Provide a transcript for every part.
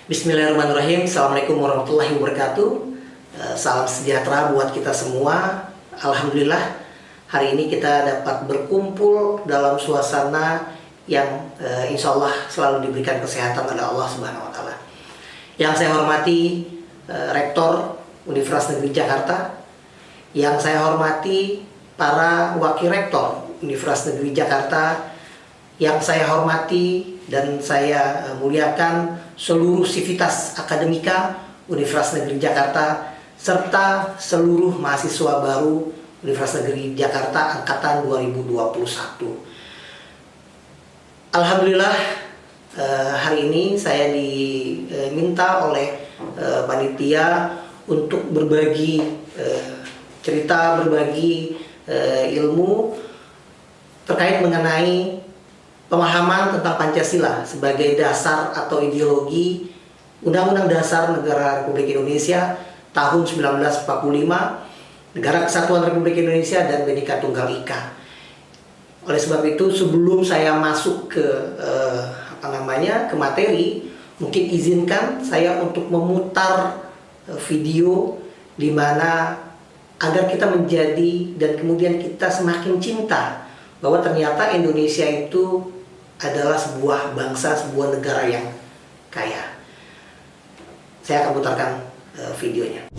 Bismillahirrahmanirrahim. Assalamualaikum warahmatullahi wabarakatuh. Salam sejahtera buat kita semua. Alhamdulillah hari ini kita dapat berkumpul dalam suasana yang insya Allah selalu diberikan kesehatan oleh Allah Subhanahu Wa Taala. Yang saya hormati Rektor Universitas Negeri Jakarta, yang saya hormati para wakil rektor Universitas Negeri Jakarta, yang saya hormati dan saya muliakan seluruh sivitas akademika Universitas Negeri Jakarta serta seluruh mahasiswa baru Universitas Negeri Jakarta angkatan 2021. Alhamdulillah hari ini saya diminta oleh panitia untuk berbagi cerita, berbagi ilmu terkait mengenai pemahaman tentang Pancasila sebagai dasar atau ideologi Undang-Undang Dasar Negara Republik Indonesia tahun 1945, Negara Kesatuan Republik Indonesia dan Bhinneka Tunggal Ika. Oleh sebab itu, sebelum saya masuk ke ke materi, mungkin izinkan saya untuk memutar video di mana agar kita menjadi dan kemudian kita semakin cinta bahwa ternyata Indonesia itu adalah sebuah bangsa, sebuah negara yang kaya. Saya akan putarkan videonya.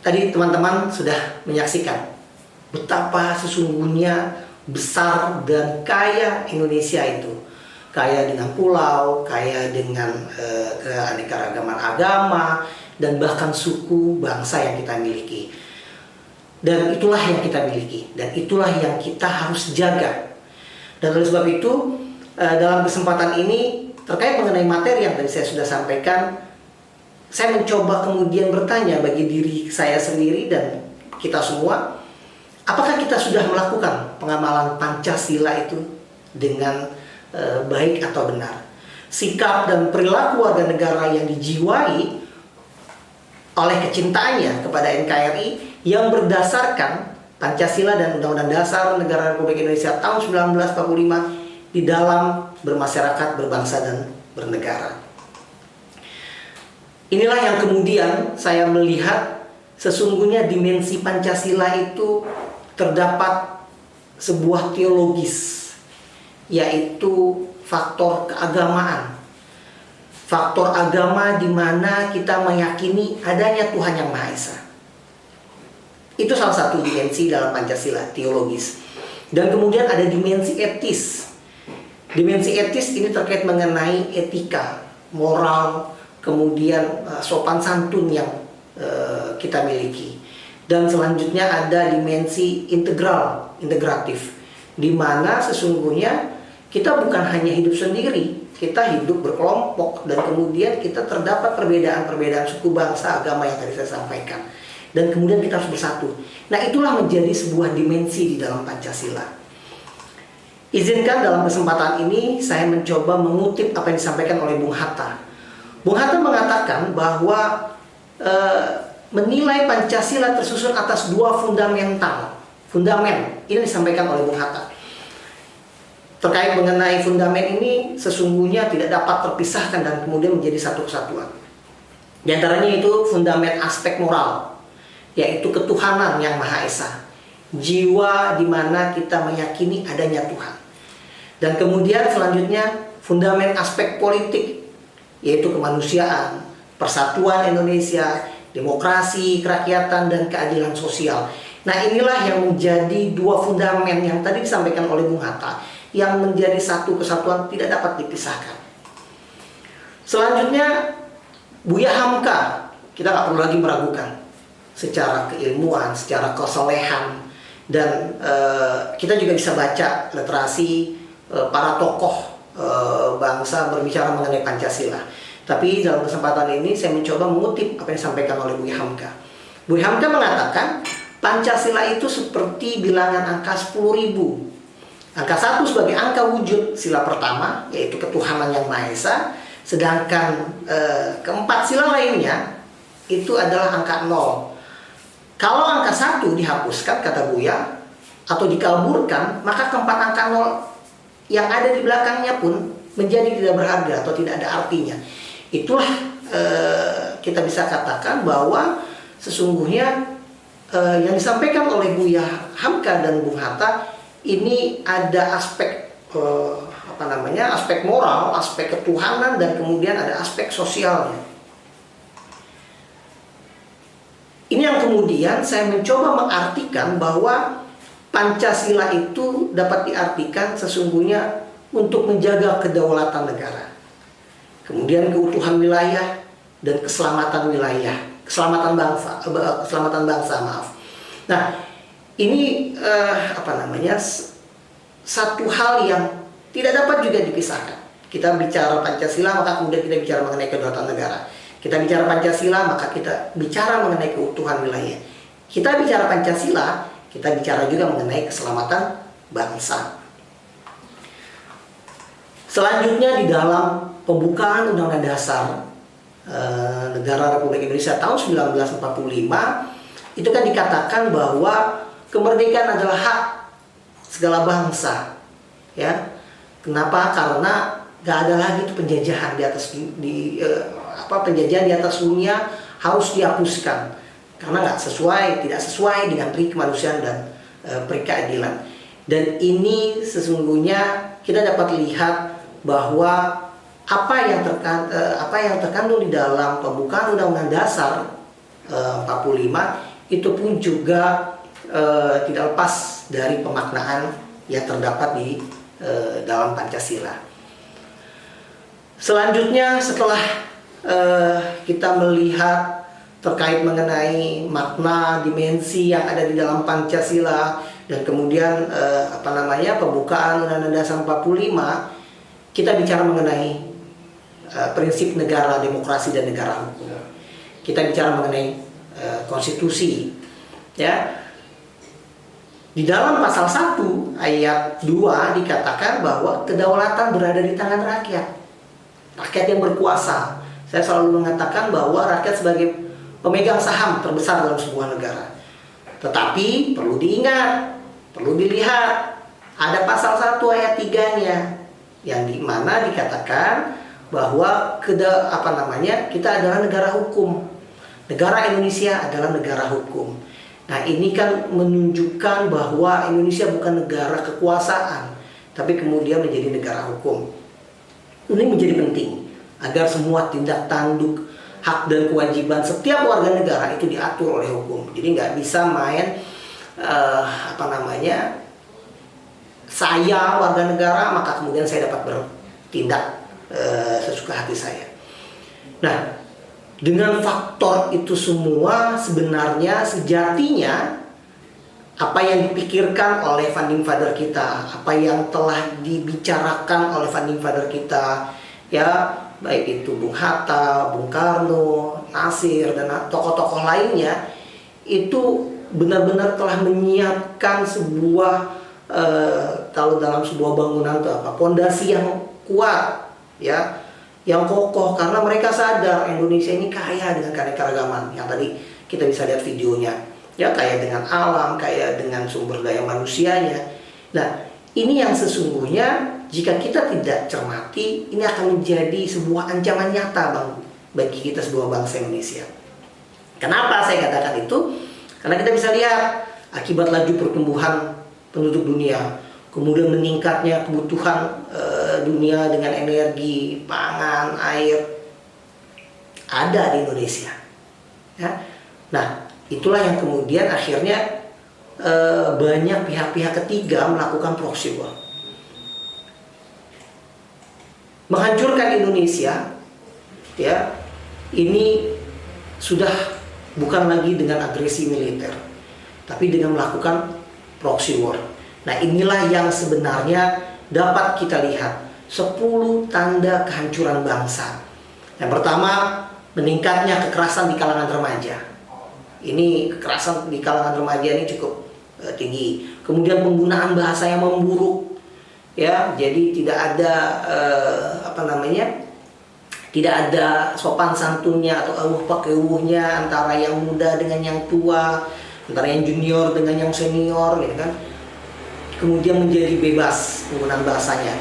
Tadi teman-teman sudah menyaksikan betapa sesungguhnya besar dan kaya Indonesia itu. Kaya dengan pulau, kaya dengan keanekaragaman agama, dan bahkan suku bangsa yang kita miliki. Dan itulah yang kita miliki, dan itulah yang kita harus jaga. Dan oleh sebab itu, dalam kesempatan ini, terkait mengenai materi yang tadi saya sudah sampaikan, saya mencoba kemudian bertanya bagi diri saya sendiri dan kita semua, apakah kita sudah melakukan pengamalan Pancasila itu dengan baik atau benar? Sikap dan perilaku warga negara yang dijiwai oleh kecintaannya kepada NKRI yang berdasarkan Pancasila dan Undang-Undang Dasar Negara Republik Indonesia tahun 1945 di dalam bermasyarakat, berbangsa, dan bernegara. Inilah yang kemudian saya melihat sesungguhnya dimensi Pancasila itu terdapat sebuah teologis, yaitu faktor keagamaan. Faktor agama di mana kita meyakini adanya Tuhan Yang Maha Esa. Itu salah satu dimensi dalam Pancasila, teologis. Dan kemudian ada dimensi etis. Dimensi etis ini terkait mengenai etika, moral, kemudian sopan santun yang kita miliki. Dan selanjutnya ada dimensi integral, integratif, di mana sesungguhnya kita bukan hanya hidup sendiri, kita hidup berkelompok, dan kemudian kita terdapat perbedaan-perbedaan suku, bangsa, agama yang tadi saya sampaikan. Dan kemudian kita harus bersatu. Nah, itulah menjadi sebuah dimensi di dalam Pancasila. Izinkan dalam kesempatan ini saya mencoba mengutip apa yang disampaikan oleh Bung Hatta. Bung Hatta mengatakan bahwa menilai Pancasila tersusun atas dua fundament. Ini disampaikan oleh Bung Hatta. Terkait mengenai fundament ini sesungguhnya tidak dapat terpisahkan dan kemudian menjadi satu kesatuan. Di antaranya itu fundament aspek moral, yaitu ketuhanan yang Maha Esa, jiwa di mana kita meyakini adanya Tuhan. Dan kemudian selanjutnya fundament aspek politik, yaitu kemanusiaan, persatuan Indonesia, demokrasi, kerakyatan, dan keadilan sosial. Nah, inilah yang menjadi dua fundament yang tadi disampaikan oleh Bung Hatta, yang menjadi satu kesatuan tidak dapat dipisahkan. Selanjutnya Buya Hamka, kita nggak perlu lagi meragukan secara keilmuan, secara kesolehan, dan kita juga bisa baca literasi para tokoh bangsa berbicara mengenai Pancasila. Tapi dalam kesempatan ini saya mencoba mengutip apa yang disampaikan oleh Buya Hamka. Buya Hamka mengatakan Pancasila itu seperti bilangan angka 10.000. Angka 1 sebagai angka wujud sila pertama, yaitu ketuhanan yang Maha Esa. Sedangkan keempat sila lainnya itu adalah angka 0. Kalau angka 1 dihapuskan, kata Buya, atau dikaburkan, maka keempat angka 0 yang ada di belakangnya pun menjadi tidak berharga atau tidak ada artinya. Itulah kita bisa katakan bahwa sesungguhnya yang disampaikan oleh Buya Hamka dan Bung Hatta ini ada aspek aspek moral, aspek ketuhanan, dan kemudian ada aspek sosialnya. Ini yang kemudian saya mencoba mengartikan bahwa Pancasila itu dapat diartikan sesungguhnya untuk menjaga kedaulatan negara, kemudian keutuhan wilayah dan keselamatan wilayah, keselamatan bangsa, maaf. Nah, ini satu hal yang tidak dapat juga dipisahkan. Kita bicara Pancasila, maka kemudian kita bicara mengenai kedaulatan negara. Kita bicara Pancasila, maka kita bicara mengenai keutuhan wilayah. Kita bicara Pancasila, kita bicara juga mengenai keselamatan bangsa. Selanjutnya di dalam pembukaan Undang-Undang Dasar Negara Republik Indonesia tahun 1945 itu kan dikatakan bahwa kemerdekaan adalah hak segala bangsa, ya. Kenapa? Karena gak ada lagi itu penjajahan di atas penjajahan di atas dunia harus dihapuskan karena tidak sesuai dengan peri kemanusiaan dan peri keadilan. Dan ini sesungguhnya kita dapat lihat bahwa apa yang terkandung di dalam pembukaan Undang-Undang Dasar 45 itu pun juga tidak lepas dari pemaknaan yang terdapat di dalam Pancasila. Selanjutnya setelah kita melihat terkait mengenai makna dimensi yang ada di dalam Pancasila dan kemudian pembukaan Undang-Undang Dasar 45, kita bicara mengenai prinsip negara, demokrasi, dan negara hukum. Kita bicara mengenai konstitusi, ya. Di dalam pasal 1 ayat 2 dikatakan bahwa kedaulatan berada di tangan rakyat. Rakyat yang berkuasa. Saya selalu mengatakan bahwa rakyat sebagai pemegang saham terbesar dalam sebuah negara. Tetapi perlu diingat, perlu dilihat, ada pasal 1 ayat 3-nya yang dimana dikatakan bahwa kita adalah negara hukum. Negara Indonesia adalah negara hukum. Nah, ini kan menunjukkan bahwa Indonesia bukan negara kekuasaan, tapi kemudian menjadi negara hukum. Ini menjadi penting agar semua tindak tanduk, hak dan kewajiban setiap warga negara itu diatur oleh hukum. Jadi nggak bisa main saya warga negara, maka kemudian saya dapat bertindak sesuka hati saya. Nah, dengan faktor itu semua sebenarnya sejatinya apa yang dipikirkan oleh founding father kita, apa yang telah dibicarakan oleh founding father kita, ya baik itu Bung Hatta, Bung Karno, Nasir dan tokoh-tokoh lainnya, itu benar-benar telah menyiapkan sebuah kalau dalam sebuah bangunan itu apa, pondasi yang kuat, ya, yang kokoh, karena mereka sadar Indonesia ini kaya dengan keanekaragaman yang tadi kita bisa lihat videonya, ya, kaya dengan alam, kaya dengan sumber daya manusianya. Nah, ini yang sesungguhnya jika kita tidak cermati, ini akan menjadi sebuah ancaman nyata bagi kita sebuah bangsa Indonesia. Kenapa saya katakan itu? Karena kita bisa lihat akibat laju pertumbuhan penduduk dunia, kemudian meningkatnya kebutuhan dunia dengan energi, pangan, air, ada di Indonesia. Ya. Nah, itulah yang kemudian akhirnya banyak pihak-pihak ketiga melakukan proxy war, menghancurkan Indonesia. Ya, ini sudah bukan lagi dengan agresi militer, tapi dengan melakukan proxy war. Nah, inilah yang sebenarnya dapat kita lihat 10 tanda kehancuran bangsa. Yang pertama, meningkatnya kekerasan di kalangan remaja. Ini kekerasan di kalangan remaja ini cukup tinggi. Kemudian penggunaan bahasa yang memburuk, ya, jadi tidak ada tidak ada sopan santunnya atau pakai antara yang muda dengan yang tua, antara yang junior dengan yang senior, gitu kan. Kemudian menjadi bebas penggunaan bahasanya.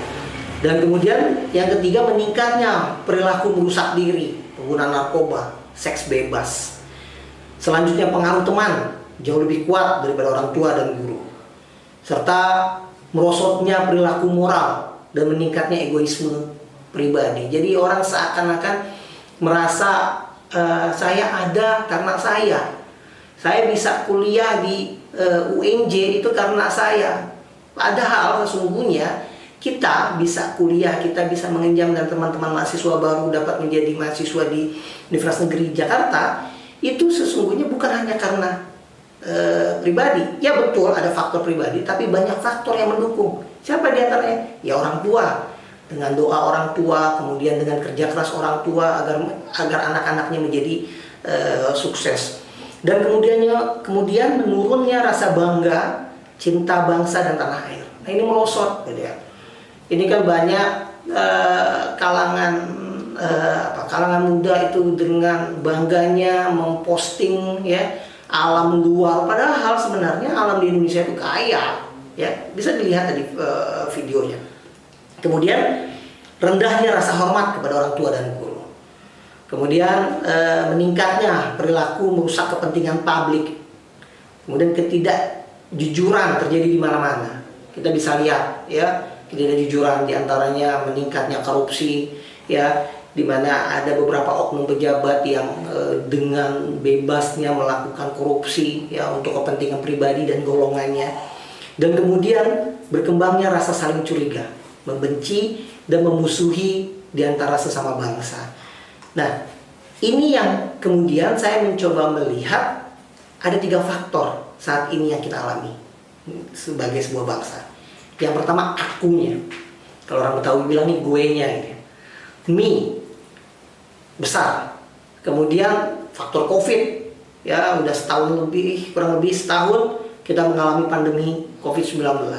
Dan kemudian yang ketiga, meningkatnya perilaku merusak diri, penggunaan narkoba, seks bebas. Selanjutnya, pengaruh teman jauh lebih kuat daripada orang tua dan guru, serta merosotnya perilaku moral dan meningkatnya egoisme pribadi. Jadi orang seakan-akan merasa saya ada karena saya bisa kuliah di UNJ itu karena saya. Padahal sesungguhnya kita bisa kuliah, kita bisa mengenyam, dan teman-teman mahasiswa baru dapat menjadi mahasiswa di Universitas Negeri Jakarta, itu sesungguhnya bukan hanya karena pribadi. Ya betul ada faktor pribadi, tapi banyak faktor yang mendukung. Siapa di antaranya? Ya orang tua. Dengan doa orang tua, kemudian dengan kerja keras orang tua agar anak-anaknya menjadi sukses. Dan kemudian menurunnya rasa bangga, cinta bangsa dan tanah air. Nah, ini merosot, gitu ya. Ini kan banyak kalangan muda itu dengan bangganya memposting, ya, alam luar. Padahal sebenarnya alam di Indonesia itu kaya, ya. Bisa dilihat tadi videonya. Kemudian rendahnya rasa hormat kepada orang tua dan guru. Kemudian meningkatnya perilaku merusak kepentingan publik. Kemudian ketidakjujuran terjadi di mana-mana. Kita bisa lihat, ya, ketidakjujuran diantaranya meningkatnya korupsi, ya, di mana ada beberapa oknum pejabat yang dengan bebasnya melakukan korupsi, ya, untuk kepentingan pribadi dan golongannya. Dan kemudian berkembangnya rasa saling curiga, membenci dan memusuhi di antara sesama bangsa. Nah, ini yang kemudian saya mencoba melihat ada 3 faktor saat ini yang kita alami sebagai sebuah bangsa. Yang pertama, akunya. Kalau orang Betawi bilang nih, gue-nya gitu. Me besar. Kemudian faktor Covid, ya, udah setahun lebih, kurang lebih setahun kita mengalami pandemi Covid-19.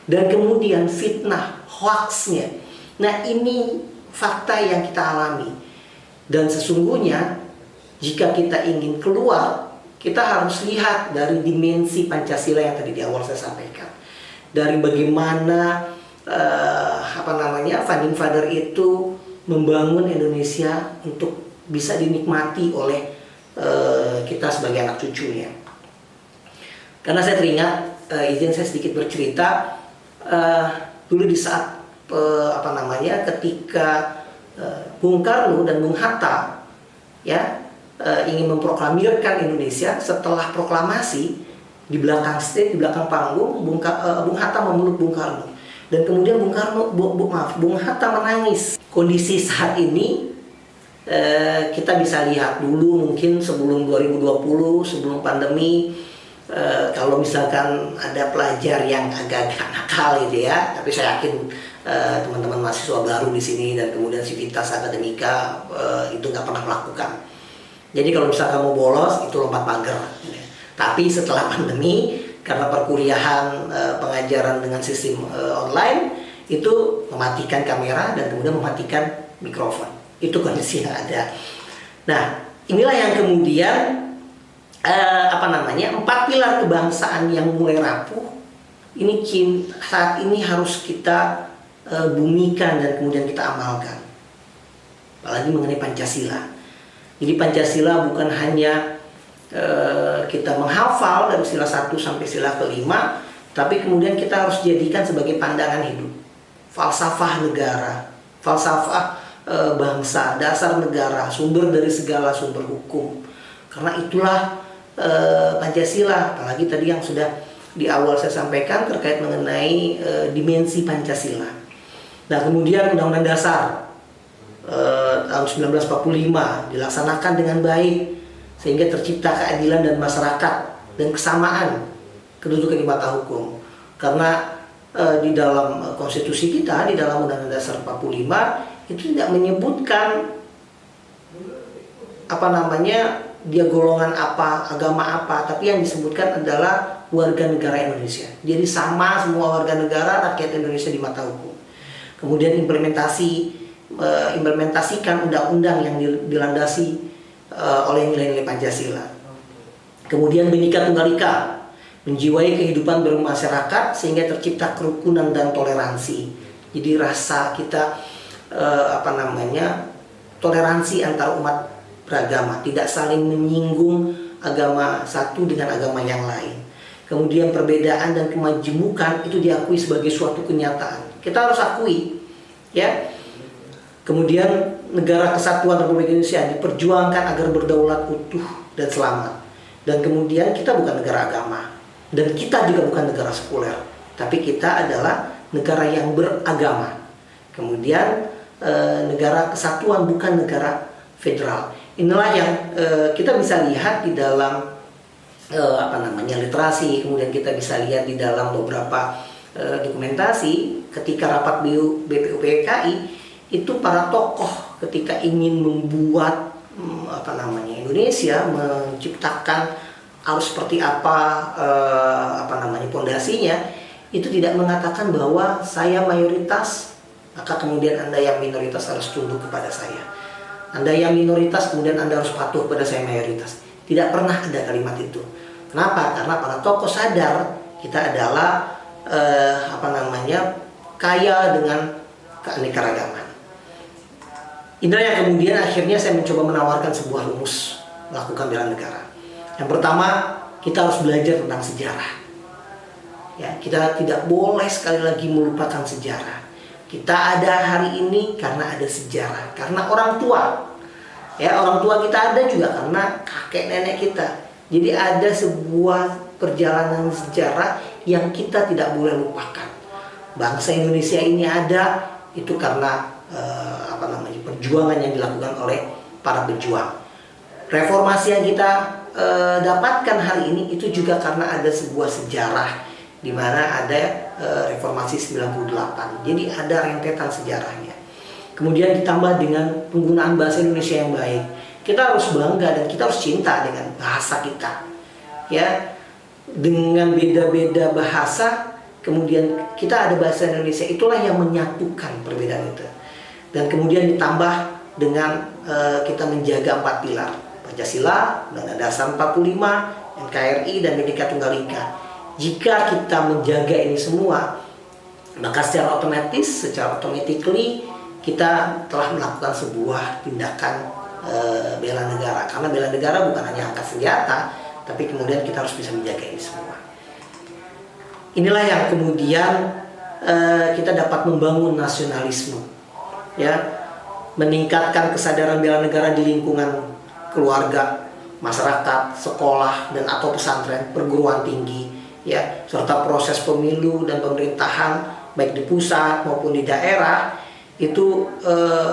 Dan kemudian fitnah, hoaxnya. Nah, ini fakta yang kita alami. Dan sesungguhnya jika kita ingin keluar, kita harus lihat dari dimensi Pancasila yang tadi di awal saya sampaikan. Dari bagaimana founding father itu membangun Indonesia untuk bisa dinikmati oleh kita sebagai anak cucunya. Karena saya teringat, izin saya sedikit bercerita, dulu di saat ketika Bung Karno dan Bung Hatta, ya, ingin memproklamirkan Indonesia, setelah proklamasi di belakang stage, di belakang panggung, Bung Hatta memeluk Bung Karno. Dan kemudian Bung Hatta menangis. Kondisi saat ini kita bisa lihat dulu mungkin sebelum 2020, sebelum pandemi, kalau misalkan ada pelajar yang agak-agak nakal gitu ya, tapi saya yakin teman-teman mahasiswa baru di sini dan kemudian Civitas Akademika itu nggak pernah melakukan. Jadi kalau misalkan mau bolos itu lompat pagar. Tapi setelah pandemi, karena perkuliahan pengajaran dengan sistem online, itu mematikan kamera dan kemudian mematikan mikrofon. Itu kondisi yang ada. Nah, inilah yang kemudian 4 pilar kebangsaan yang mulai rapuh. Ini saat ini harus kita bumikan dan kemudian kita amalkan. Apalagi mengenai Pancasila. Jadi Pancasila bukan hanya kita menghafal dari sila 1 sampai sila ke-5, tapi kemudian kita harus jadikan sebagai pandangan hidup. Falsafah negara, falsafah bangsa, dasar negara, sumber dari segala sumber hukum. Karena itulah Pancasila, apalagi tadi yang sudah di awal saya sampaikan terkait mengenai dimensi Pancasila. Nah, kemudian Undang-Undang Dasar tahun 1945 dilaksanakan dengan baik sehingga tercipta keadilan dan masyarakat dan kesamaan kedudukan di mata hukum. Karena di dalam konstitusi kita, di dalam Undang-Undang Dasar 45 itu tidak menyebutkan dia golongan apa, agama apa, tapi yang disebutkan adalah warga negara Indonesia. Jadi sama semua warga negara, rakyat Indonesia di mata hukum. Kemudian implementasikan undang-undang yang dilandasi oleh nilai-nilai Pancasila. Kemudian Bhinneka Tunggal Ika, menjiwai kehidupan bermasyarakat sehingga tercipta kerukunan dan toleransi. Jadi rasa kita toleransi antar umat beragama, tidak saling menyinggung agama satu dengan agama yang lain. Kemudian perbedaan dan kemajemukan itu diakui sebagai suatu kenyataan. Kita harus akui, ya. Kemudian negara kesatuan Republik Indonesia diperjuangkan agar berdaulat, utuh dan selamat. Dan kemudian kita bukan negara agama dan kita juga bukan negara sekuler, tapi kita adalah negara yang beragama. Kemudian negara kesatuan, bukan negara federal. Inilah yang kita bisa lihat di dalam literasi. Kemudian kita bisa lihat di dalam beberapa dokumentasi ketika rapat BPUPKI itu para tokoh ketika ingin membuat Indonesia, menciptakan harus seperti apa pondasinya, itu tidak mengatakan bahwa saya mayoritas, maka kemudian Anda yang minoritas harus tunduk kepada saya. Anda yang minoritas, kemudian Anda harus patuh kepada saya mayoritas. Tidak pernah ada kalimat itu. Kenapa? Karena para tokoh sadar kita adalah kaya dengan keanekaragaman. Inilah yang kemudian akhirnya saya mencoba menawarkan sebuah rumus melakukan bela negara. Yang pertama, kita harus belajar tentang sejarah. Ya, kita tidak boleh sekali lagi melupakan sejarah. Kita ada hari ini karena ada sejarah, karena orang tua. Ya, orang tua kita ada juga karena kakek nenek kita. Jadi ada sebuah perjalanan sejarah yang kita tidak boleh lupakan. Bangsa Indonesia ini ada itu karena perjuangan yang dilakukan oleh para pejuang. Reformasi yang kita dapatkan hari ini itu juga karena ada sebuah sejarah di mana ada reformasi 98. Jadi ada rentetan sejarahnya. Kemudian ditambah dengan penggunaan bahasa Indonesia yang baik. Kita harus bangga dan kita harus cinta dengan bahasa kita. Ya, dengan beda-beda bahasa, kemudian kita ada bahasa Indonesia, itulah yang menyatukan perbedaan itu. Dan kemudian ditambah dengan kita menjaga 4 pilar. Pancasila, Undang-Undang Dasar 45, NKRI, dan Bhinneka Tunggal Ika. Jika kita menjaga ini semua, maka secara otomatis, secara automatically kita telah melakukan sebuah tindakan bela negara. Karena bela negara bukan hanya angkat senjata, tapi kemudian kita harus bisa menjaga ini semua. Inilah yang kemudian kita dapat membangun nasionalisme, ya, meningkatkan kesadaran bela negara di lingkungan keluarga, masyarakat, sekolah, dan atau pesantren, perguruan tinggi, ya, serta proses pemilu dan pemerintahan baik di pusat maupun di daerah, itu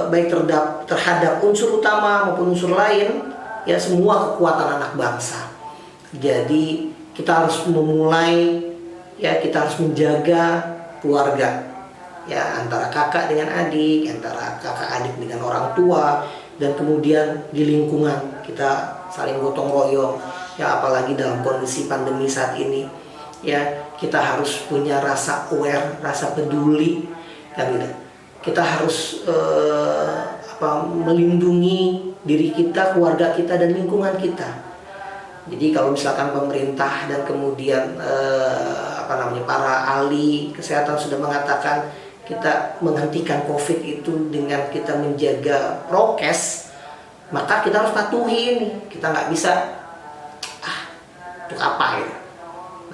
baik terhadap unsur utama maupun unsur lain, ya semua kekuatan anak bangsa. Jadi kita harus memulai, ya kita harus menjaga keluarga, ya antara kakak dengan adik, antara kakak adik dengan orang tua, dan kemudian di lingkungan kita saling gotong royong, ya apalagi dalam kondisi pandemi saat ini, ya kita harus punya rasa aware, rasa peduli, kan gitu. Kita harus melindungi diri kita, keluarga kita, dan lingkungan kita. Jadi kalau misalkan pemerintah dan kemudian para ahli kesehatan sudah mengatakan kita menghentikan COVID itu dengan kita menjaga prokes, maka kita harus patuhi ini. Kita nggak bisa untuk apa ya.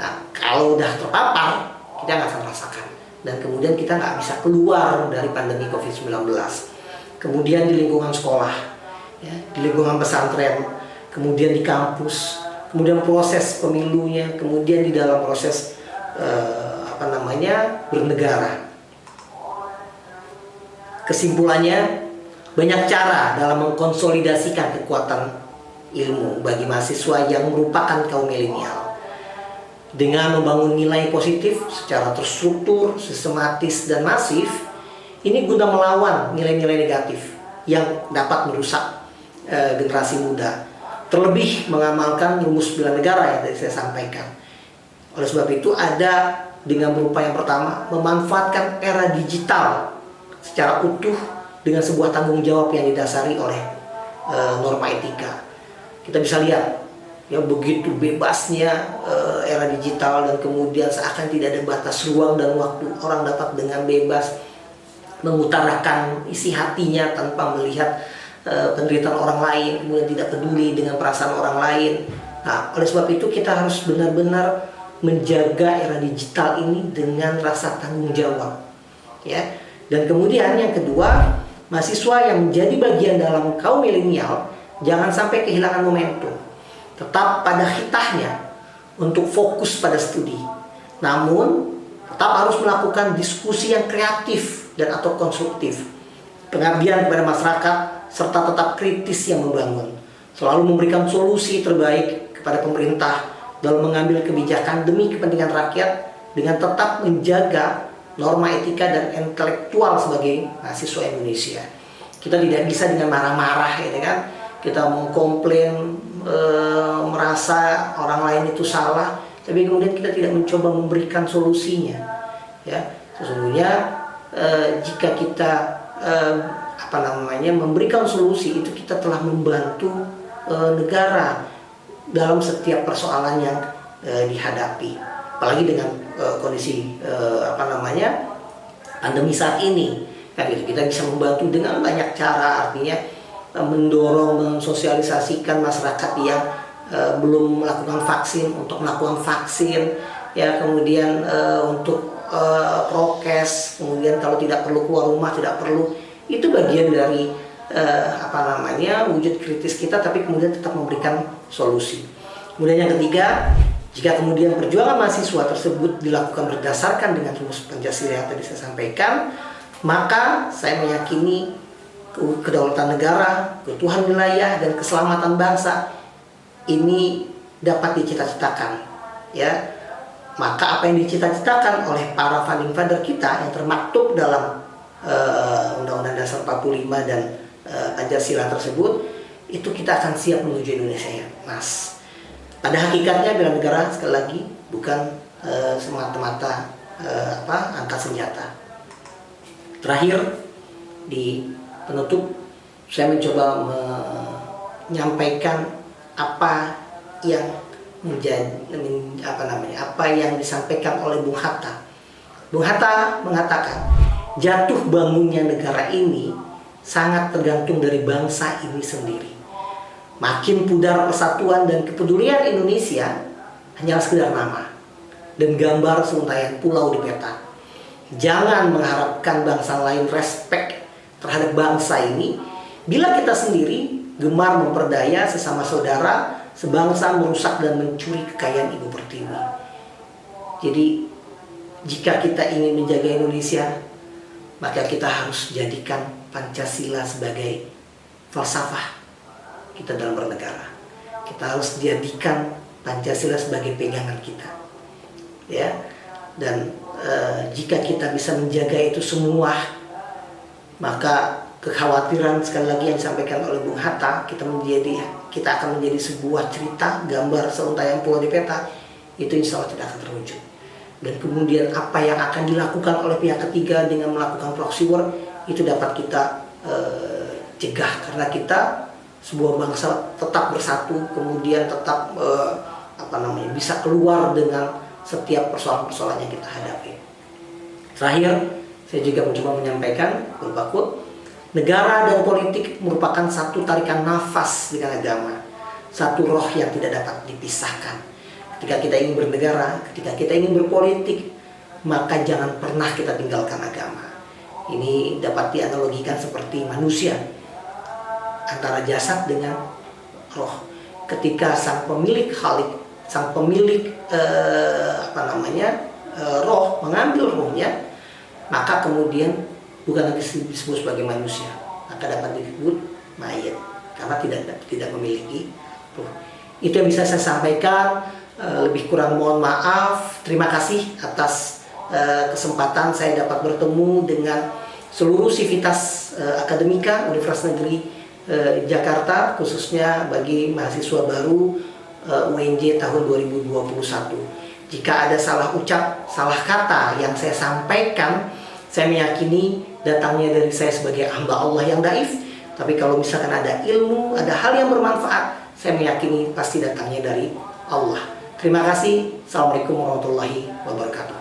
Nah, kalau udah terpapar, kita nggak akan rasakan. Dan kemudian kita nggak bisa keluar dari pandemi COVID-19. Kemudian di lingkungan sekolah, ya, di lingkungan pesantren, kemudian di kampus, kemudian proses pemilunya, kemudian di dalam proses bernegara. Kesimpulannya, banyak cara dalam mengkonsolidasikan kekuatan ilmu bagi mahasiswa yang merupakan kaum milenial. Dengan membangun nilai positif secara terstruktur, sistematis, dan masif, ini guna melawan nilai-nilai negatif yang dapat merusak generasi muda. Terlebih mengamalkan rumus bela negara yang tadi saya sampaikan. Oleh sebab itu ada dengan berupaya yang pertama, memanfaatkan era digital secara utuh dengan sebuah tanggung jawab yang didasari oleh norma etika. Kita bisa lihat ya begitu bebasnya era digital, dan kemudian seakan tidak ada batas ruang dan waktu. Orang dapat dengan bebas mengutarakan isi hatinya tanpa melihat penderitaan orang lain, kemudian tidak peduli dengan perasaan orang lain. Nah, oleh sebab itu kita harus benar-benar menjaga era digital ini dengan rasa tanggung jawab, ya. Dan kemudian yang kedua, mahasiswa yang menjadi bagian dalam kaum milenial jangan sampai kehilangan momentum. Tetap pada hitahnya untuk fokus pada studi. Namun tetap harus melakukan diskusi yang kreatif dan atau konstruktif. Pengabdian kepada masyarakat serta tetap kritis yang membangun. Selalu memberikan solusi terbaik kepada pemerintah dalam mengambil kebijakan demi kepentingan rakyat dengan tetap menjaga norma etika dan intelektual sebagai mahasiswa Indonesia. Kita tidak bisa dengan marah-marah, ya kan? Kita mengkomplain, merasa orang lain itu salah, tapi kemudian kita tidak mencoba memberikan solusinya. Ya, sesungguhnya jika kita memberikan solusi, itu kita telah membantu negara dalam setiap persoalan yang dihadapi. Apalagi dengan kondisi pandemi saat ini, kan gitu. Kita bisa membantu dengan banyak cara, artinya mendorong, mensosialisasikan masyarakat yang belum melakukan vaksin untuk melakukan vaksin, ya, kemudian untuk prokes, kemudian kalau tidak perlu keluar rumah tidak perlu. Itu bagian dari wujud kritis kita, tapi kemudian tetap memberikan solusi. Kemudian yang ketiga, jika kemudian perjuangan mahasiswa tersebut dilakukan berdasarkan dengan rumus Pancasila yang tadi saya sampaikan, maka saya meyakini kedaulatan negara, keutuhan wilayah, dan keselamatan bangsa ini dapat dicita-citakan. Ya, maka apa yang dicita-citakan oleh para founding father kita yang termaktub dalam Undang-Undang Dasar 45 dan Pancasila tersebut, itu kita akan siap menuju Indonesia, ya, Mas. Pada hakikatnya bela negara, sekali lagi, bukan semata-mata angkat senjata. Terakhir, di penutup, saya mencoba menyampaikan apa yang apa yang disampaikan oleh Bung Hatta. Bung Hatta mengatakan, jatuh bangunnya negara ini sangat tergantung dari bangsa ini sendiri. Makin pudar persatuan dan kepedulian Indonesia hanyalah sekedar nama dan gambar seuntayan pulau di peta. Jangan mengharapkan bangsa lain respek terhadap bangsa ini bila kita sendiri gemar memperdaya sesama saudara sebangsa, merusak dan mencuri kekayaan Ibu Pertiwi. Jadi jika kita ingin menjaga Indonesia, maka kita harus jadikan Pancasila sebagai falsafah kita dalam bernegara. Kita harus jadikan Pancasila sebagai pegangan kita, ya. Dan jika kita bisa menjaga itu semua, maka kekhawatiran sekali lagi yang disampaikan oleh Bung Hatta, kita akan menjadi sebuah cerita gambar seuntaian pulau di peta, itu insya Allah tidak akan terwujud. Dan kemudian apa yang akan dilakukan oleh pihak ketiga dengan melakukan proxy war itu dapat kita cegah, karena kita sebuah bangsa tetap bersatu, kemudian tetap bisa keluar dengan setiap persoalan-persoalan yang kita hadapi. Terakhir, saya juga mencoba menyampaikan beberapa negara dan politik merupakan satu tarikan nafas dengan agama, satu roh yang tidak dapat dipisahkan. Ketika kita ingin bernegara, ketika kita ingin berpolitik, maka jangan pernah kita tinggalkan agama. Ini dapat dianalogikan seperti manusia, antara jasad dengan roh. Ketika sang pemilik khalik, sang pemilik roh mengambil rohnya, maka kemudian bukan lagi disebut sebagai manusia, maka dapat disebut mayat karena tidak memiliki roh. Itu yang bisa saya sampaikan. Lebih kurang mohon maaf. Terima kasih atas kesempatan saya dapat bertemu dengan seluruh sivitas akademika Universitas Negeri Jakarta, khususnya bagi mahasiswa baru UNJ tahun 2021. Jika ada salah ucap, salah kata yang saya sampaikan, saya meyakini datangnya dari saya sebagai hamba Allah yang daif. Tapi kalau misalkan ada ilmu, ada hal yang bermanfaat, saya meyakini pasti datangnya dari Allah. Terima kasih. Assalamualaikum warahmatullahi wabarakatuh.